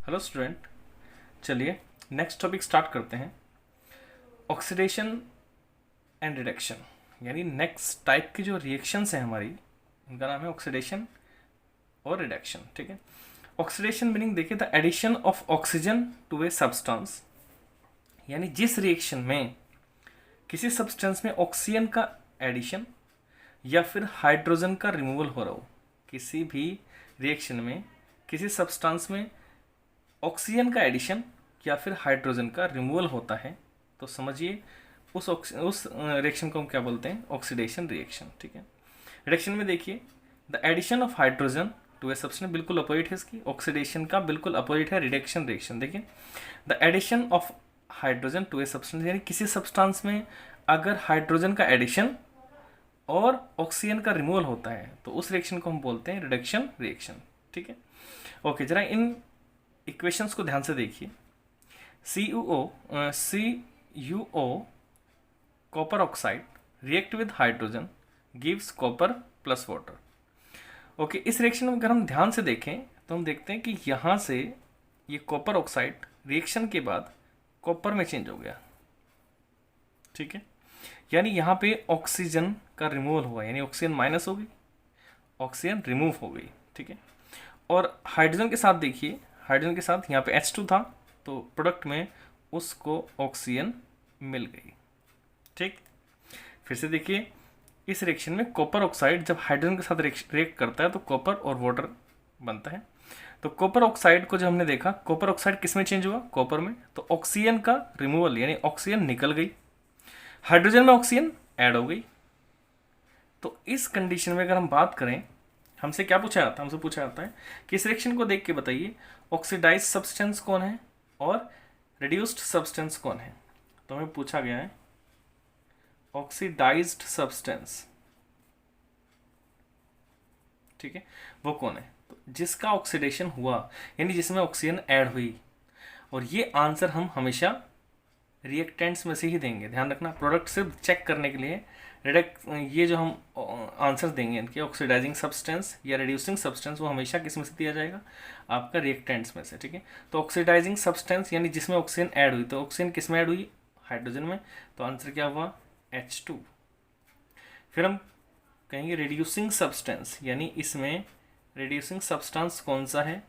Hello student, चलिए next topic start करते हैं। ऑक्सीडेशन एंड रिडक्शन, यानी नेक्स्ट टाइप की जो रिएक्शंस हैं हमारी, उनका नाम है ऑक्सीडेशन और रिडक्शन। ठीक है, ऑक्सीडेशन मीनिंग देखिए the addition of oxygen to a substance, यानी जिस रिएक्शन में किसी सब्सटेंस में ऑक्सीजन का एडिशन या फिर हाइड्रोजन का रिमूवल हो रहा हो। किसी भी रिएक्शन में किसी सब्सटेंस में ऑक्सीजन का एडिशन या फिर हाइड्रोजन का रिमूवल होता है, तो समझिए उस रिएक्शन को हम क्या बोलते हैं, ऑक्सीडेशन रिएक्शन। ठीक है, रिडक्शन में देखिए the addition of hydrogen to a substance बिल्कुल अपोजिट है इसकी, ऑक्सीडेशन का बिल्कुल अपोजिट है रिडक्शन रिएक्शन। देखिए the addition of hydrogen to a substance, यानी किसी सब्सटेंस में अगर हाइड्रोजन का एडिशन और ऑक्सीजन का रिमूवल होता है तो उस रिएक्शन को हम बोलते हैं रिडक्शन रिएक्शन। ठीक है, ओके, जरा इन इक्वेशंस को ध्यान से देखिए। CuO copper oxide react with hydrogen gives copper plus water. Okay, इस रिएक्शन में अगर हम ध्यान से देखें तो हम देखते हैं कि यहाँ से ये कॉपर ऑक्साइड रिएक्शन के बाद कॉपर में चेंज हो गया। ठीक है, यानी यहाँ पे ऑक्सीजन का रिमूवल हुआ, यानी ऑक्सीजन माइनस हो गई, ऑक्सीजन रिमूव हो गई। ठीक है, और हाइड्रोजन के साथ देखिए, हाइड्रोजन के साथ यहाँ पे H2 था तो प्रोडक्ट में उसको ऑक्सीजन मिल गई। ठीक, फिर से देखिए इस रिएक्शन में कॉपर ऑक्साइड जब हाइड्रोजन के साथ रिएक्ट करता है तो कॉपर और वाटर बनता है। तो कॉपर ऑक्साइड को जब हमने देखा, कॉपर ऑक्साइड किस में चेंज हुआ, कॉपर में, तो ऑक्सीजन का रिमूवल यानी ऑक्सीजन निकल गई, हाइड्रोजन में ऑक्सीजन ऐड हो गई। तो इस कंडीशन में अगर हम बात करें, हमसे क्या पूछा जाता है, हमसे पूछा जाता है कि इस रिएक्शन को देख के बताइए ऑक्सीडाइज सब्सटेंस कौन है और रिड्यूस्ड सब्सटेंस कौन है। तो हमें पूछा गया है ऑक्सीडाइज्ड सब्सटेंस, ठीक है, वो कौन है, तो जिसका ऑक्सीडेशन हुआ यानी जिसमें ऑक्सीजन ऐड हुई। और ये आंसर हम हमेशा रिएक्टेंट्स में से ही देंगे, ध्यान रखना। प्रोडक्ट सिर्फ चेक करने के लिए ये जो हम आंसर देंगे इनके ऑक्सीडाइजिंग सब्सटेंस या रिड्यूसिंग सब्सटेंस, वो हमेशा किस में से दिया जाएगा, आपका रिएक्टेंट्स में से। ठीक है, तो ऑक्सीडाइजिंग सब्सटेंस यानी जिसमें ऑक्सीजन ऐड हुई, तो ऑक्सीजन किस में ऐड हुई, हाइड्रोजन में, तो आंसर क्या हुआ, H2। फिर हम कहेंगे रिड्यूसिंग सब्सटेंस, यानी इसमें रिड्यूसिंग सब्सटेंस कौन सा है,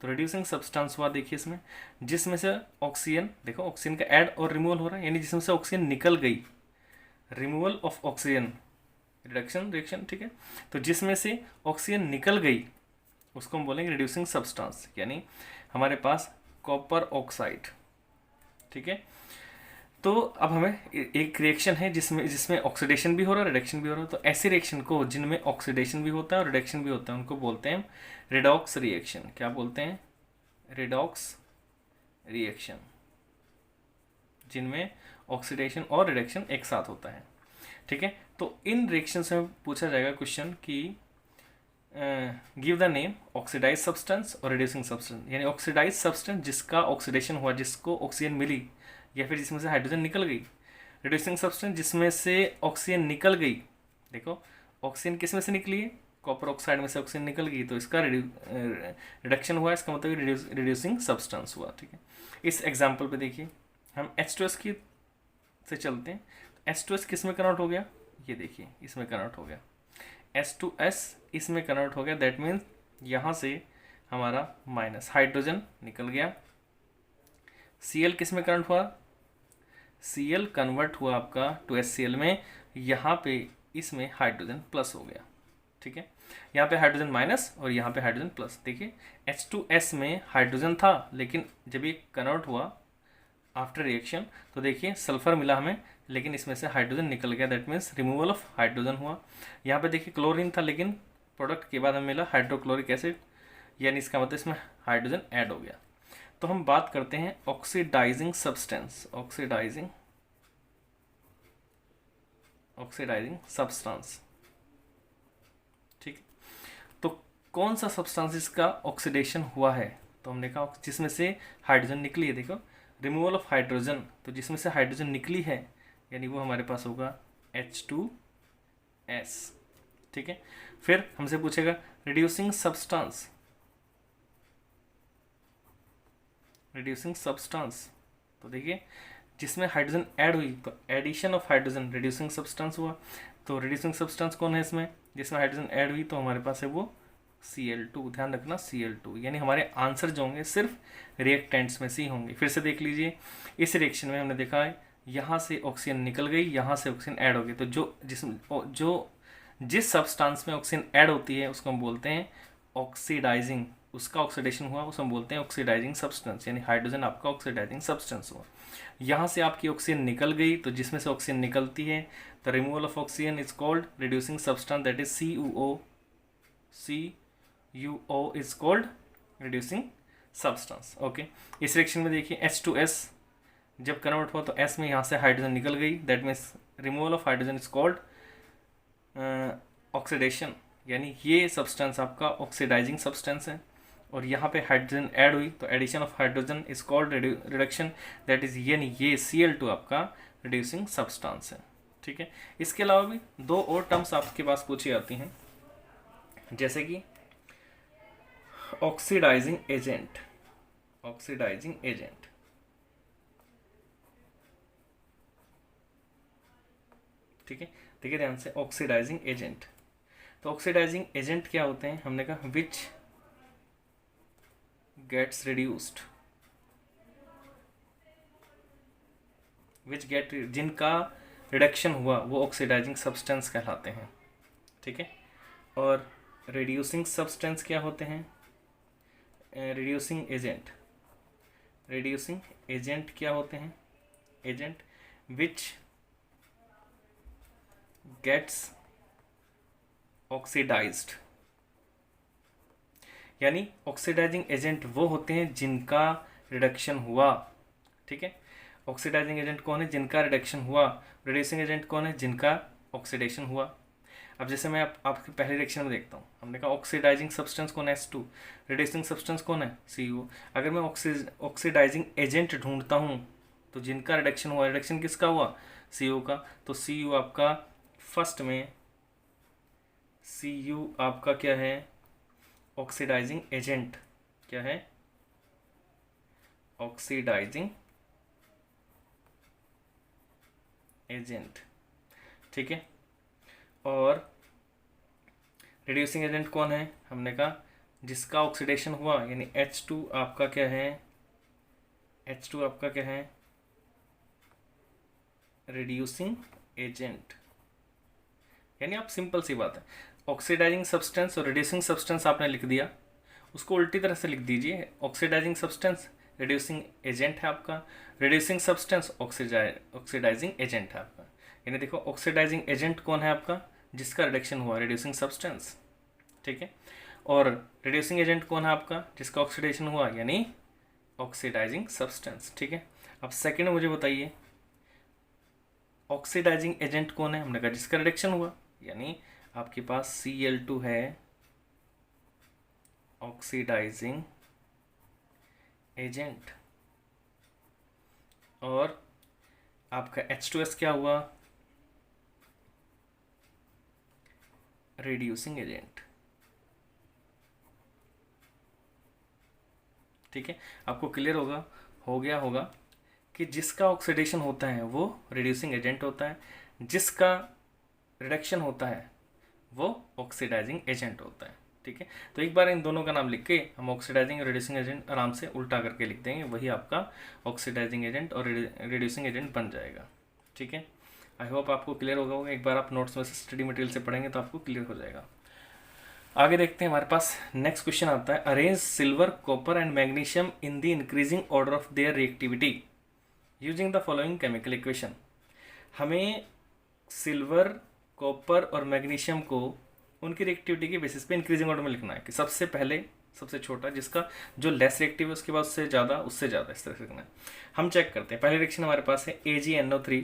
तो रिड्यूसिंग सब्सटेंस हुआ देखिए इसमें जिसमें से ऑक्सीजन, देखो ऑक्सीजन का ऐड और रिमूवल हो रहा है, यानी जिसमें से ऑक्सीजन निकल गई, removal of oxygen, reduction reaction. ठीक है, तो जिसमें से ऑक्सीजन निकल गई उसको हम बोलेंगे रिड्यूसिंग सब्सटेंस, यानी हमारे पास कॉपर ऑक्साइड। ठीक है, तो अब हमें एक रिएक्शन है जिसमें जिसमें ऑक्सीडेशन भी हो रहा है, रिडक्शन भी हो रहा है, तो ऐसे रिएक्शन को जिनमें ऑक्सीडेशन भी होता है और रिडक्शन भी होता है उनको बोलते हैं रिडॉक्स रिएक्शन। क्या बोलते हैं, रिडॉक्स रिएक्शन, जिनमें ऑक्सीडेशन और रिडक्शन एक साथ होता है। ठीक है, तो इन रिएक्शन से पूछा जाएगा क्वेश्चन कि give the name oxidise substance और रिड्यूसिंग सब्सटेंस, यानी ऑक्सीडाइज सब्सटेंस जिसका ऑक्सीडेशन हुआ, जिसको ऑक्सीजन मिली या फिर जिसमें से हाइड्रोजन निकल गई, रिड्यूसिंग सब्सटेंस जिसमें से ऑक्सीजन निकल गई। देखो ऑक्सीजन किस में से निकली है, कॉपर ऑक्साइड में से ऑक्सीजन निकल गई तो इसका रिडक्शन हुआ, इसका मतलब रिड्यूसिंग सब्सटेंस हुआ। ठीक है, इस एग्जाम्पल पे देखिए हम H2S की से चलते हैं। H2S किस में कन्वर्ट हो गया, ये देखिए इसमें कन्वर्ट हो गया, H2S इसमें कन्वर्ट हो गया, दैट मीन्स यहाँ से हमारा माइनस हाइड्रोजन निकल गया। Cl किस में कन्वर्ट हुआ, Cl कन्वर्ट हुआ आपका टू HCl में, यहाँ पे इसमें हाइड्रोजन प्लस हो गया। ठीक है, यहाँ पे हाइड्रोजन माइनस और यहाँ पे हाइड्रोजन प्लस। देखिए H2S में हाइड्रोजन था लेकिन जब ये कन्वर्ट हुआ आफ्टर रिएक्शन तो देखिए सल्फर मिला हमें, लेकिन इसमें से हाइड्रोजन निकल गया, that means removal of hydrogen हुआ। यहाँ पे देखिए क्लोरीन था लेकिन प्रोडक्ट के बाद हमें मिला हाइड्रोक्लोरिक एसिड, यानी इसका मतलब इसमें हाइड्रोजन ऐड हो गया। तो हम बात करते हैं ऑक्सीडाइजिंग सब्सटेंस, ऑक्सीडाइजिंग सब्सटेंस। ठीक, तो कौन सा सब्सटेंस इसका ऑक्सीडेशन हुआ है, तो हमने कहा जिसमें से हाइड्रोजन निकली है। देखो रिमूवल ऑफ हाइड्रोजन, तो जिसमें से हाइड्रोजन निकली है यानी वो हमारे पास होगा H2S। ठीक है, फिर हमसे पूछेगा रिड्यूसिंग सब्सटेंस, रिड्यूसिंग सब्सटेंस, तो देखिए जिसमें हाइड्रोजन ऐड हुई तो addition of hydrogen reducing substance हुआ। तो रिड्यूसिंग सब्सटेंस कौन है इसमें, जिसमें हाइड्रोजन ऐड हुई, तो हमारे पास है वो Cl2, ध्यान रखना Cl2, यानी हमारे आंसर जो होंगे सिर्फ रिएक्टेंट्स में से ही होंगे। फिर से देख लीजिए, इस रिएक्शन में हमने देखा है यहाँ से ऑक्सीजन निकल गई, यहाँ से ऑक्सीजन ऐड हो गई, तो जिस सब्सटेंस में ऑक्सीजन ऐड होती है उसको हम बोलते हैं ऑक्सीडाइजिंग, उसका ऑक्सीडेशन हुआ उसको हम बोलते हैं ऑक्सीडाइजिंग सब्सटेंस, यानी हाइड्रोजन आपका ऑक्सीडाइजिंग सब्सटेंस हुआ। यहाँ से आपकी ऑक्सीजन निकल गई, तो जिसमें से ऑक्सीजन निकलती है the removal of oxygen is called reducing substance, that is CuO। CuO is called reducing substance. Okay, इस रिएक्शन में देखिए H2S जब कन्वर्ट हुआ तो S में यहाँ से हाइड्रोजन निकल गई, that means removal of hydrogen is called oxidation, यानी ये सब्सटेंस आपका ऑक्सीडाइजिंग सब्सटेंस है। और यहाँ पे हाइड्रोजन ऐड हुई तो addition of hydrogen is called reduction, that is यानी ये Cl2 आपका रिड्यूसिंग सब्सटेंस है। ठीक है, इसके अलावा भी दो और टर्म्स आपके पास पूछी जाती हैं, जैसे कि ऑक्सीडाइजिंग एजेंट। ऑक्सीडाइजिंग एजेंट, ठीक है, देखिए ध्यान से, ऑक्सीडाइजिंग एजेंट। तो ऑक्सीडाइजिंग एजेंट क्या होते हैं, हमने कहा विच गेट्स रिड्यूस्ड, जिनका रिडक्शन हुआ वो ऑक्सीडाइजिंग सब्सटेंस कहलाते हैं। ठीक है, और रिड्यूसिंग सब्सटेंस क्या होते हैं, रिड्यूसिंग एजेंट। रिड्यूसिंग एजेंट क्या होते हैं, एजेंट विच गेट्स ऑक्सीडाइज्ड, यानी ऑक्सीडाइजिंग एजेंट वो होते हैं जिनका रिडक्शन हुआ। ठीक है, ऑक्सीडाइजिंग एजेंट कौन है, जिनका रिडक्शन हुआ। रिड्यूसिंग एजेंट कौन है, जिनका ऑक्सीडेशन हुआ। अब जैसे मैं आपके पहले रिएक्शन में देखता हूँ, हमने कहा ऑक्सीडाइजिंग सब्सटेंस कौन है, H2, रिड्यूसिंग सब्सटेंस कौन है, CO। अगर मैं ऑक्सीडाइजिंग एजेंट ढूंढता हूँ तो जिनका रिडक्शन हुआ, रिडक्शन किसका हुआ, CO का, तो CO आपका फर्स्ट में, CU आपका क्या है, ऑक्सीडाइजिंग एजेंट, क्या है, ऑक्सीडाइजिंग एजेंट। ठीक है, और रिड्यूसिंग एजेंट कौन है, हमने कहा जिसका ऑक्सीडेशन हुआ, यानी H2 आपका क्या है, H2 आपका क्या है, रिड्यूसिंग एजेंट। यानी आप सिंपल सी बात है, ऑक्सीडाइजिंग सब्सटेंस और रिड्यूसिंग सब्सटेंस आपने लिख दिया, उसको उल्टी तरह से लिख दीजिए, ऑक्सीडाइजिंग सब्सटेंस रिड्यूसिंग एजेंट है आपका, रिड्यूसिंग सब्सटेंस ऑक्सीडाइजिंग एजेंट है आपका। यानी देखो ऑक्सीडाइजिंग एजेंट कौन है आपका, जिसका रिडक्शन हुआ, रिड्यूसिंग सब्सटेंस। ठीक है, और रिड्यूसिंग एजेंट कौन है आपका, जिसका ऑक्सीडेशन हुआ, यानी ऑक्सीडाइजिंग सब्सटेंस। ठीक है, अब सेकेंड मुझे बताइए ऑक्सीडाइजिंग एजेंट कौन है, हमने कहा जिसका रिडक्शन हुआ, यानी आपके पास Cl2 है ऑक्सीडाइजिंग एजेंट, और आपका H2S क्या हुआ, रिड्यूसिंग एजेंट। ठीक है, आपको क्लियर हो गया होगा कि जिसका ऑक्सीडेशन होता है वो रिड्यूसिंग एजेंट होता है, जिसका रिडक्शन होता है वो ऑक्सीडाइजिंग एजेंट होता है। ठीक है, तो एक बार इन दोनों का नाम लिख के हम ऑक्सीडाइजिंग और रिड्यूसिंग एजेंट आराम से उल्टा करके लिख देंगे, वही आपका ऑक्सीडाइजिंग एजेंट और रिड्यूसिंग एजेंट बन जाएगा। ठीक है, आई होप आपको क्लियर होगा, एक बार आप नोट्स में से स्टडी मटेरियल से पढ़ेंगे तो आपको क्लियर हो जाएगा। आगे देखते हैं, हमारे पास नेक्स्ट क्वेश्चन आता है, arrange silver, copper and magnesium in the increasing order of their reactivity using the following chemical equation. हमें सिल्वर, कॉपर और मैग्नीशियम को उनकी रिएक्टिविटी के बेसिस पे इंक्रीजिंग ऑर्डर में लिखना है, कि सबसे पहले सबसे छोटा, जिसका जो लेस रिएक्टिव है उसके बाद उससे ज़्यादा, उससे ज़्यादा, इस तरह से लिखना है। हम चेक करते हैं, पहले रिएक्शन हमारे पास है AgNO3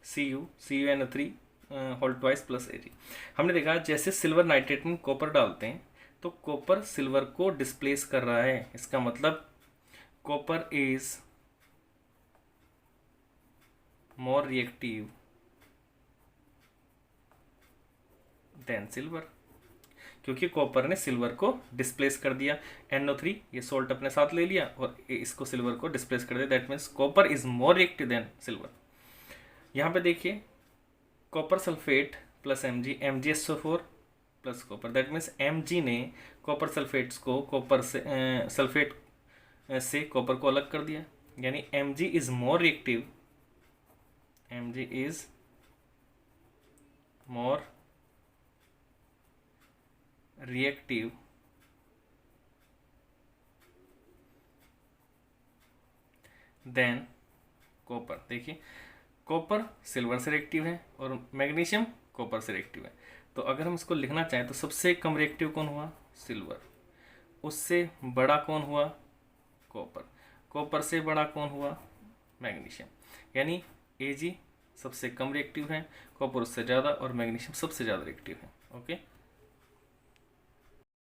CuNO3 whole twice plus Ag। हमने देखा जैसे सिल्वर नाइट्रेट में कॉपर डालते हैं तो कॉपर सिल्वर को डिस्प्लेस कर रहा है, इसका मतलब copper is more reactive than silver. क्योंकि कॉपर ने सिल्वर को डिस्प्लेस कर दिया। NO3 ये सोल्ट अपने साथ ले लिया और इसको सिल्वर को डिस्प्लेस कर दिया, that means copper is more reactive than silver. यहाँ पे देखिए copper sulphate plus MgSO4 plus copper, that means Mg ने कॉपर सल्फेट्स को कॉपर से सल्फेट से कॉपर को अलग कर दिया, यानी Mg is more reactive, Mg is more reactive than copper. देखिए कॉपर सिल्वर से रिएक्टिव है और मैग्नीशियम कॉपर से रिएक्टिव है। तो अगर हम इसको लिखना चाहें तो सबसे कम रिएक्टिव कौन हुआ? सिल्वर। उससे बड़ा कौन हुआ? कॉपर। कॉपर से बड़ा कौन हुआ? मैग्नीशियम। यानी Ag सबसे कम रिएक्टिव है, कॉपर उससे ज़्यादा और मैग्नीशियम सबसे ज़्यादा रिएक्टिव है। ओके,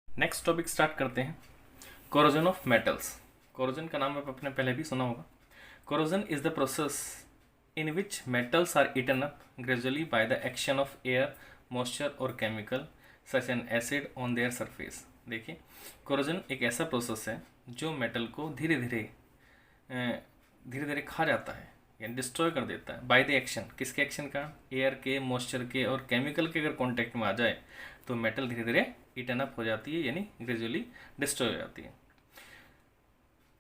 नेक्स्ट टॉपिक स्टार्ट करते हैं, कोरोजन ऑफ मेटल्स। कोरोजन का नाम आपने पहले भी सुना होगा। Corrosion is the process in which metals are eaten up gradually by the action of air, moisture और chemical such an acid on their surface। देखिए कोरोजन एक ऐसा प्रोसेस है जो मेटल को धीरे धीरे खा जाता है, यानी डिस्ट्रॉय कर देता है। बाय द एक्शन, किसके एक्शन का? एयर के, मॉइस्चर के और केमिकल के अगर कॉन्टेक्ट में आ जाए तो मेटल धीरे धीरे ईटन अप हो जाती है, यानी ग्रेजुअली डिस्ट्रॉय हो जाती है।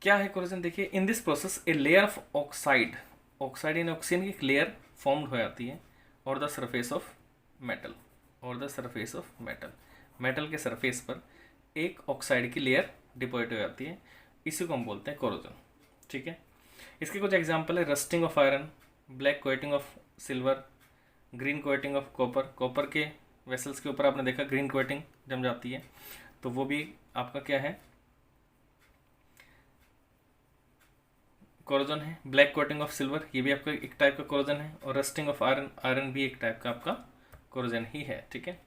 क्या है कोरोजन? देखिए in this process a layer of oxide यानी ऑक्सीजन की एक लेयर फॉर्म्ड हो जाती है और the surface of metal, metal के सरफेस पर एक ऑक्साइड की लेयर डिपॉजिट हो जाती है, इसी को हम बोलते हैं कोरोजन। ठीक है, इसके कुछ एग्जांपल है, rusting of iron, black coating of silver, green coating of copper. Copper के वेसल्स के ऊपर आपने देखा ग्रीन कोटिंग जम जाती है, तो वो भी आपका क्या है? कोरोजन है। ब्लैक कोटिंग ऑफ सिल्वर, ये भी आपका एक टाइप का कोरोजन है। और रस्टिंग ऑफ आयरन भी एक टाइप का आपका कोरोजन ही है। ठीक है,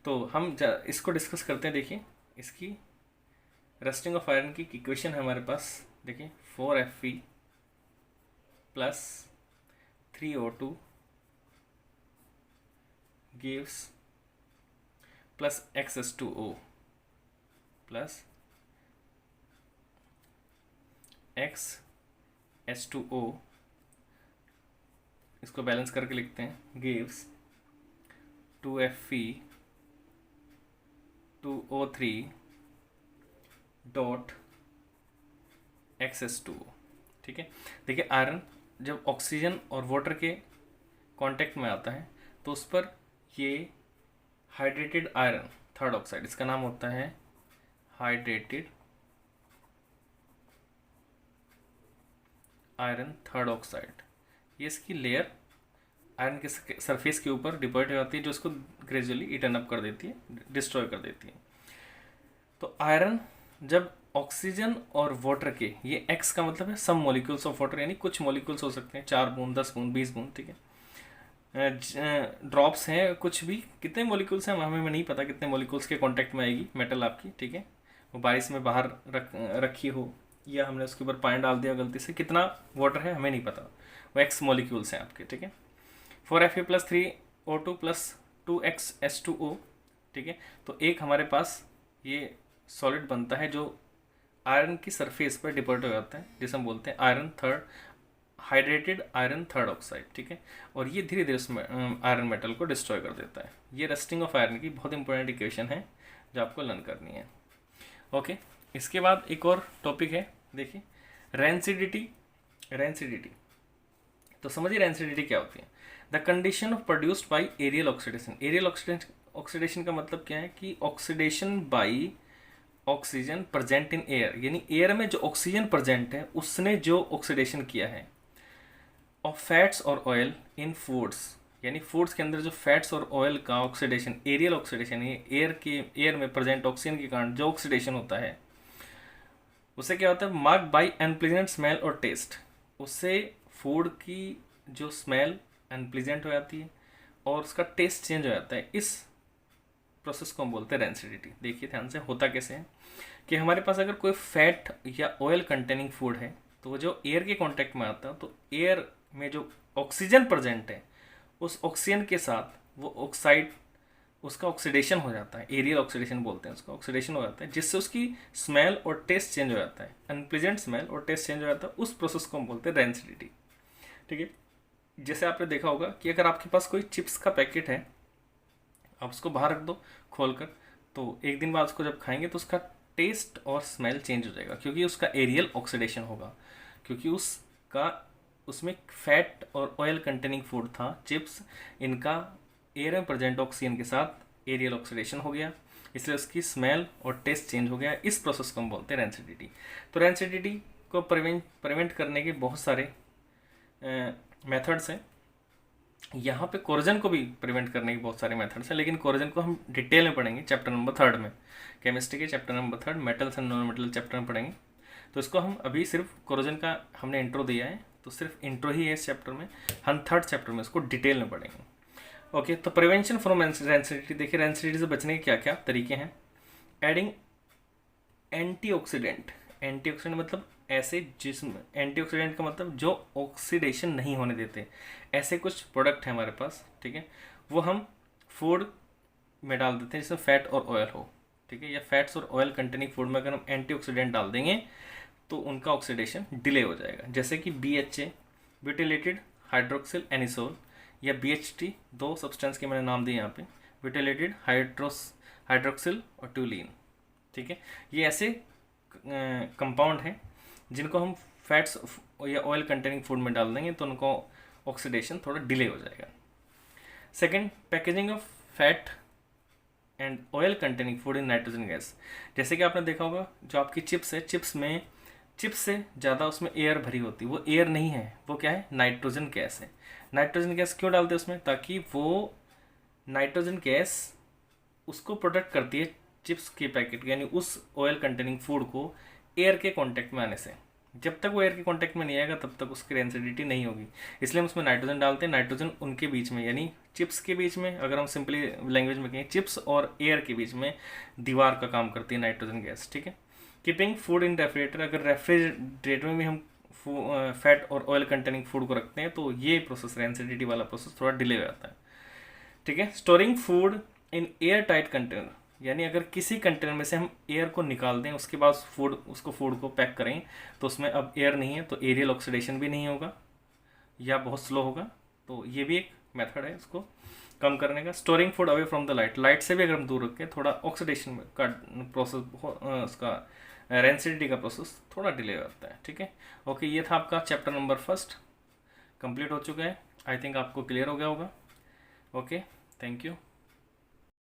तो हम इसको डिस्कस करते हैं। देखिए इसकी रस्टिंग ऑफ आयरन की इक्वेशन है हमारे पास। देखिए 4Fe plus 3O2 gives plus X2O plus H2O, इसको बैलेंस करके लिखते हैं, gives 2Fe 2O3 dot XH2O। ठीक है, देखिए आयरन जब ऑक्सीजन और वाटर के कांटेक्ट में आता है तो उस पर ये हाइड्रेटेड आयरन थर्ड ऑक्साइड, इसका नाम होता है हाइड्रेटेड आयरन थर्ड ऑक्साइड, ये इसकी लेयर आयरन के सरफेस के ऊपर डिपॉजिट हो जाती है, जो इसको ग्रेजुअली ईटन अप कर देती है, डिस्ट्रॉय कर देती है। तो आयरन जब ऑक्सीजन और वाटर के, ये X का मतलब है सम मॉलिक्यूल्स ऑफ वाटर, यानी कुछ मॉलिक्यूल्स हो सकते हैं, 4 बूंद 10 बूंद 20 बूंद। ठीक है, ड्रॉप्स हैं, कुछ भी, कितने मॉलिक्यूल्स हैं हमें नहीं पता, कितने मॉलिक्यूल्स के कांटेक्ट में आएगी मेटल आपकी। ठीक है, वो बारिश में बाहर रखी हो या हमने उसके ऊपर पानी डाल दिया गलती से, कितना वाटर है हमें नहीं पता, वो X मॉलिक्यूल्स हैं आपके। ठीक है, 4Fe plus 3O2 plus 2XH2O। ठीक है, तो एक हमारे पास ये सॉलिड बनता है जो आयरन की सरफेस पर डिपॉजिट हो जाता है, जिसे हम बोलते हैं हाइड्रेटेड आयरन थर्ड ऑक्साइड। ठीक है, और ये धीरे धीरे उसमें आयरन मेटल को डिस्ट्रॉय कर देता है। ये रस्टिंग ऑफ आयरन की बहुत इंपॉर्टेंट इक्वेशन है जो आपको लर्न करनी है। ओके, इसके बाद एक और टॉपिक है, देखिए रेंसिडिटी। तो समझिए रेंसिडिटी क्या होती है? The condition of produced by aerial oxidation. Aerial oxidation का मतलब क्या है कि oxidation by oxygen present in air, यानी एयर में जो ऑक्सीजन प्रेजेंट है उसने जो ऑक्सीडेशन किया है, ऑफ फैट्स और ऑयल इन फूड्स, यानी फूड्स के अंदर जो फैट्स और ऑयल का ऑक्सीडेशन, एरियल ऑक्सीडेशन, ये एयर में प्रेजेंट ऑक्सीजन के कारण जो ऑक्सीडेशन होता है उससे क्या होता है? मार्क बाय अनप्लीजेंट स्मेल और टेस्ट। उससे फूड की जो स्मेल अनप्लीजेंट हो जाती है और उसका टेस्ट चेंज हो जाता है। इस प्रोसेस को हम बोलते हैं रेंसिडिटी। देखिए ध्यान से, होता कैसे है कि हमारे पास अगर कोई फैट या ऑयल कंटेनिंग फूड है तो वो जो एयर के कांटेक्ट में आता है तो एयर में जो ऑक्सीजन प्रेजेंट है उस ऑक्सीजन के साथ वो ऑक्साइड उसका ऑक्सीडेशन हो जाता है, एरियल ऑक्सीडेशन बोलते हैं उसका, ऑक्सीडेशन हो जाता है, जिससे उसकी स्मेल और टेस्ट चेंज हो जाता है, अनप्लेजेंट स्मेल और टेस्ट चेंज हो जाता है, उस प्रोसेस को हम बोलते हैं रेंसिडिटी। ठीक है, जैसे आपने देखा होगा कि अगर आपके पास कोई चिप्स का पैकेट है, आप उसको बाहर रख दो खोल कर, तो एक दिन बाद उसको जब खाएंगे तो उसका टेस्ट और स्मेल चेंज हो जाएगा, क्योंकि उसका एरियल ऑक्सीडेशन होगा, क्योंकि उसमें फैट और ऑयल कंटेनिंग फूड था चिप्स, इनका एयर में प्रेजेंट ऑक्सीजन के साथ एरियल ऑक्सीडेशन हो गया, इसलिए उसकी स्मेल और टेस्ट चेंज हो गया। इस प्रोसेस को हम बोलते हैं रेंसिडिटी। तो रेंसिडिटी को प्रिवेंट करने के बहुत सारे मेथड्स हैं। यहाँ पे कोरोजन को भी प्रिवेंट करने के बहुत सारे मेथड्स हैं, लेकिन कोरोजन को हम डिटेल में पढ़ेंगे चैप्टर नंबर 3 में, केमिस्ट्री के chapter number 3 metals and non metal chapter में पढ़ेंगे। तो इसको हम अभी सिर्फ कोरोजन का हमने इंट्रो दिया है, तो सिर्फ इंट्रो ही है इस चैप्टर में, हम 3rd चैप्टर में इसको डिटेल में पढ़ेंगे। ओके, तो प्रिवेंशन फ्रॉम रेंसिडिटी, देखिए रेंसिडिटी से बचने के क्या क्या तरीके हैं। एडिंग एंटीऑक्सीडेंट, एंटीऑक्सीडेंट मतलब ऐसे जिसमें, एंटीऑक्सीडेंट का मतलब जो ऑक्सीडेशन नहीं होने देते, ऐसे कुछ प्रोडक्ट हैं हमारे पास, ठीक है, वो हम फूड में डाल देते हैं जिसमें फैट और ऑयल हो, ठीक है, या फैट्स और ऑयल कंटेनिंग फूड में अगर हम एंटीऑक्सीडेंट डाल देंगे तो उनका ऑक्सीडेशन डिले हो जाएगा, जैसे कि BHA ब्यूटिलेटेड हाइड्रोक्सिल एनिसोल या BHT, 2 सब्सटेंस के मैंने नाम दिए यहाँ पे, ब्यूटिलेटेड हाइड्रोक्सिल और टूलिन। ठीक है, ये ऐसे कंपाउंड हैं जिनको हम फैट्स या ऑयल कंटेनिंग फूड में डाल देंगे तो उनको ऑक्सीडेशन थोड़ा डिले हो जाएगा। Second, packaging of fat and oil containing food in nitrogen gas, जैसे कि आपने देखा होगा जो आपकी चिप्स है, चिप्स से ज़्यादा उसमें एयर भरी होती है, वो एयर नहीं है, वो क्या है, नाइट्रोजन गैस है। नाइट्रोजन गैस क्यों डालते हैं उसमें, ताकि वो नाइट्रोजन गैस उसको प्रोटेक्ट करती है चिप्स के पैकेट यानी उस ऑयल कंटेनिंग फूड को एयर के कांटेक्ट में आने से। जब तक वो एयर के कांटेक्ट में नहीं आएगा तब तक उसकी रेंसिडिटी नहीं होगी, इसलिए हम उसमें नाइट्रोजन डालते हैं। नाइट्रोजन उनके बीच में, यानी चिप्स के बीच में, अगर हम सिंपली लैंग्वेज में कहें, चिप्स और एयर के बीच में दीवार का काम करती है नाइट्रोजन गैस। ठीक है, कीपिंग फूड इन रेफ्रिजरेटर, अगर रेफ्रिजरेटर में भी हम फैट और ऑयल कंटेनिंग फूड को रखते हैं तो ये प्रोसेस, रेंसिडिटी वाला प्रोसेस थोड़ा डिले हो जाता है। ठीक है, storing food in air tight container, यानी अगर किसी कंटेनर में से हम एयर को निकाल दें उसके बाद फूड को पैक करें तो उसमें अब एयर नहीं है, तो एरियल ऑक्सीडेशन भी नहीं होगा या बहुत स्लो होगा, तो ये भी एक मेथड है इसको कम करने का। Storing food away from the light से भी अगर हम दूर रखें, थोड़ा ऑक्सीडेशन का प्रोसेस, उसका रेंसिडिटी का प्रोसेस थोड़ा डिले होता है। ठीक है, ओके, ये था आपका चैप्टर नंबर 1 कंप्लीट हो चुका है। आई थिंक आपको क्लियर हो गया होगा। Okay, thank you.